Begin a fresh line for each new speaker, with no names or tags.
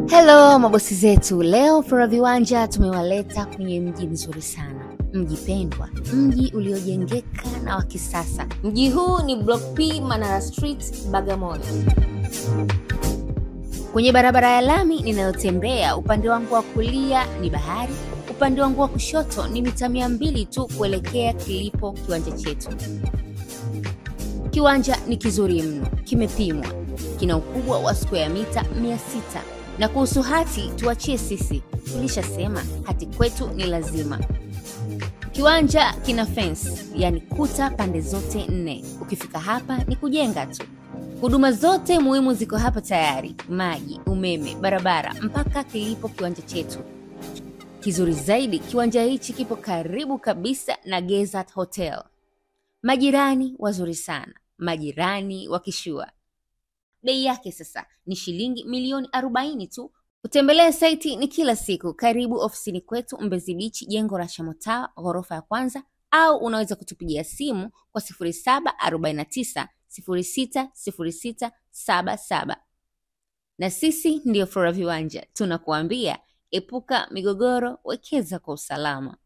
Hello mabosi zetu, leo Flora Viwanja tumewaleta kwenye mji mzuri sana, mji pendwa, mji uliojengeka na wa kisasa.
Mji huu ni Block P, Manara Street, Bagamoyo.
Kwenye barabara ya lami ninayotembea, upande wangu wa kulia ni bahari, upande wangu wa kushoto ni mita 200 tu kuelekea kilipo kiwanja chetu. Kiwanja ni kizuri mno, kimepimwa, kina ukubwa wa square mita 600. Na kuhusu hati, tuachie sisi, tulishasema hati kwetu ni lazima. Kiwanja kina fence, yani kuta pande zote 4. Ukifika hapa ni kujenga tu. Huduma zote muhimu ziko hapa tayari: maji, umeme, barabara, mpaka kilipo kiwanja chetu. Kizuri zaidi, kiwanja hichi kipo karibu kabisa na Gezat Hotel. Majirani wazuri sana, majirani wakishua. Bei yake sasa ni shilingi milioni 40 tu. Kutembelea site ni kila siku. Karibu ofisini kwetu Mbezi Beach, jengo la Shamota, ghorofa ya kwanza, au unaweza kutupigia simu kwa 0749 060677. Na sisi ndio Flora Viwanja, tunakuambia epuka migogoro, wekeza kwa usalama.